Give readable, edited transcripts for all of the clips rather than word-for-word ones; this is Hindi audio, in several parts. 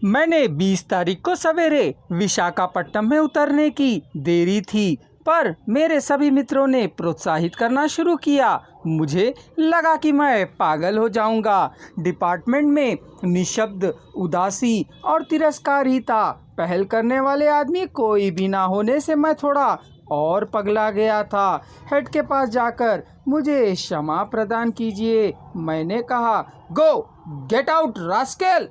मैंने 20 तारीख को सवेरे विशाखापट्टनम में उतरने की देरी थी, पर मेरे सभी मित्रों ने प्रोत्साहित करना शुरू किया। मुझे लगा कि मैं पागल हो जाऊंगा। डिपार्टमेंट में निशब्द, उदासी और तिरस्कार ही था। पहल करने वाले आदमी कोई भी ना होने से मैं थोड़ा और पगला गया था। हेड के पास जाकर मुझे क्षमा प्रदान कीजिए, मैंने कहा। गो गेट आउट रास्केल,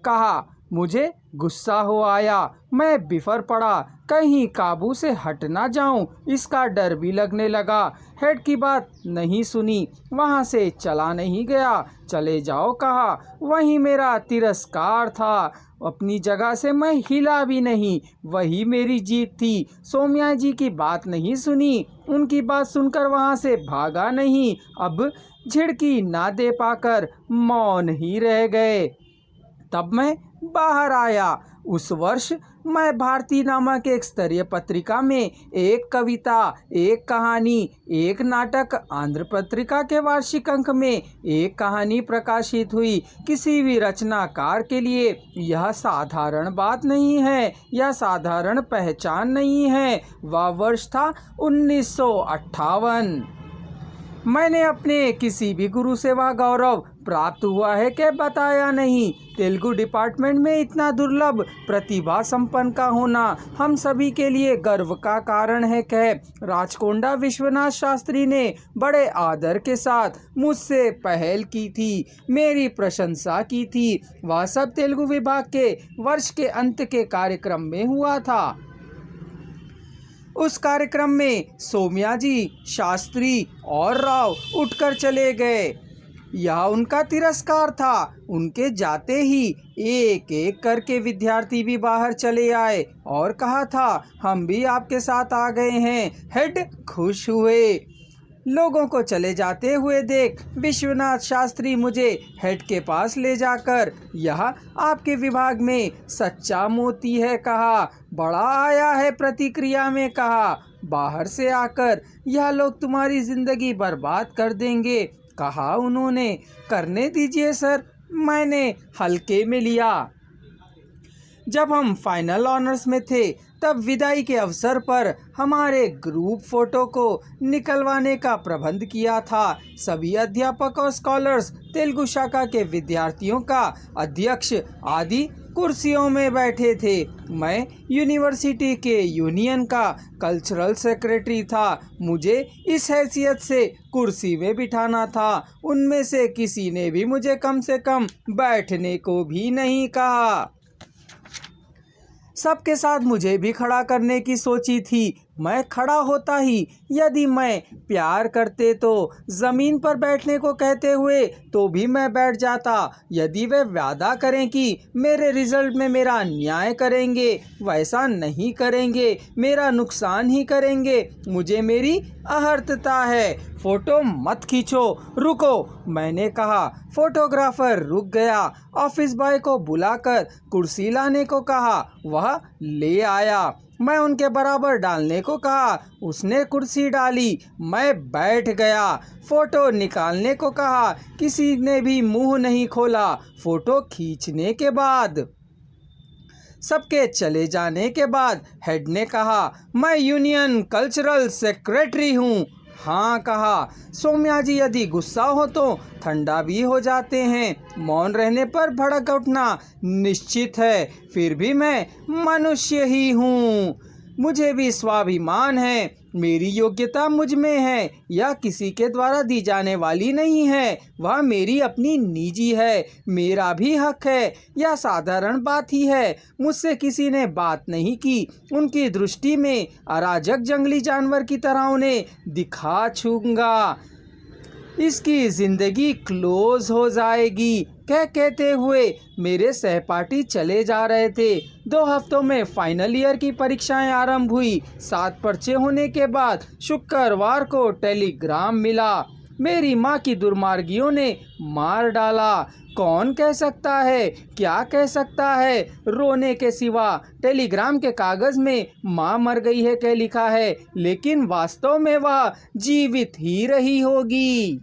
कहा। मुझे गुस्सा हो आया। मैं बिफर पड़ा, कहीं काबू से हट ना जाऊं, इसका डर भी लगने लगा। हेड की बात नहीं सुनी, वहां से चला नहीं गया। चले जाओ कहा, वही मेरा तिरस्कार था। अपनी जगह से मैं हिला भी नहीं, वही मेरी जीत थी। सोम्या जी की बात नहीं सुनी, उनकी बात सुनकर वहां से भागा नहीं। अब झिड़की ना दे पाकर मौन ही रह गए। तब मैं बाहर आया। उस वर्ष मैं भारती नामक एक स्तरीय पत्रिका में एक कविता, एक कहानी, एक नाटक, आंध्र पत्रिका के वार्षिक अंक में एक कहानी प्रकाशित हुई। किसी भी रचनाकार के लिए यह साधारण बात नहीं है, यह साधारण पहचान नहीं है। वह वर्ष था 1958। मैंने अपने किसी भी गुरु से वह गौरव प्राप्त हुआ है कि बताया नहीं। तेलुगु डिपार्टमेंट में इतना दुर्लभ प्रतिभा संपन्न का होना हम सभी के लिए गर्व का कारण है। कह राजकोंडा विश्वनाथ शास्त्री ने बड़े आदर के साथ मुझसे पहल की थी, मेरी प्रशंसा की थी। वह सब तेलुगु विभाग के वर्ष के अंत के कार्यक्रम में हुआ था। उस कार्यक्रम में सोम्या जी, शास्त्री और राव उठकर चले गए। यह उनका तिरस्कार था। उनके जाते ही एक एक करके विद्यार्थी भी बाहर चले आए और कहा था, हम भी आपके साथ आ गए हैं। हेड खुश हुए। लोगों को चले जाते हुए देख विश्वनाथ शास्त्री मुझे हेड के पास ले जाकर, यह आपके विभाग में सच्चा मोती है, कहा। बड़ा आया है प्रतिक्रिया में, कहा। बाहर से आकर यह लोग तुम्हारी जिंदगी बर्बाद कर देंगे, कहा उन्होंने। करने दीजिए सर, मैंने हल्के में लिया। जब हम फाइनल ऑनर्स में थे तब विदाई के अवसर पर हमारे ग्रुप फोटो को निकलवाने का प्रबंध किया था। सभी अध्यापक और स्कॉलर्स, तेलुगु शाखा के विद्यार्थियों का अध्यक्ष आदि कुर्सियों में बैठे थे। मैं यूनिवर्सिटी के यूनियन का कल्चरल सेक्रेटरी था। मुझे इस हैसियत से कुर्सी में बिठाना था। उनमें से किसी ने भी मुझे कम से कम बैठने को भी नहीं कहा। सबके साथ मुझे भी खड़ा करने की सोची थी। मैं खड़ा होता ही, यदि मैं प्यार करते तो ज़मीन पर बैठने को कहते हुए तो भी मैं बैठ जाता। यदि वे वादा करें कि मेरे रिजल्ट में मेरा न्याय करेंगे, वैसा नहीं करेंगे, मेरा नुकसान ही करेंगे। मुझे मेरी अहर्तता है। फ़ोटो मत खींचो, रुको, मैंने कहा। फोटोग्राफर रुक गया। ऑफिस बॉय को बुलाकर कुर्सी लाने को कहा, वह ले आया। मैं उनके बराबर डालने को कहा, उसने कुर्सी डाली। मैं बैठ गया। फ़ोटो निकालने को कहा, किसी ने भी मुंह नहीं खोला। फ़ोटो खींचने के बाद, सबके चले जाने के बाद हेड ने कहा, मैं यूनियन कल्चरल सेक्रेटरी हूँ। हाँ, कहा। सोम्या जी यदि गुस्सा हो तो ठंडा भी हो जाते हैं। मौन रहने पर भड़क उठना निश्चित है। फिर भी मैं मनुष्य ही हूँ, मुझे भी स्वाभिमान है। मेरी योग्यता मुझ में है, यह किसी के द्वारा दी जाने वाली नहीं है। वह मेरी अपनी निजी है, मेरा भी हक है। यह साधारण बात ही है। मुझसे किसी ने बात नहीं की। उनकी दृष्टि में अराजक जंगली जानवर की तरह उन्हें दिखा छूंगा। इसकी जिंदगी क्लोज हो जाएगी, कहते हुए मेरे सहपाठी चले जा रहे थे। 2 हफ्तों में फाइनल ईयर की परीक्षाएं आरंभ हुई। 7 पर्चे होने के बाद शुक्रवार को टेलीग्राम मिला, मेरी माँ की दुर्मार्गियों ने मार डाला। कौन कह सकता है, क्या कह सकता है, रोने के सिवा। टेलीग्राम के कागज़ में माँ मर गई है कह लिखा है, लेकिन वास्तव में वह जीवित ही रही होगी।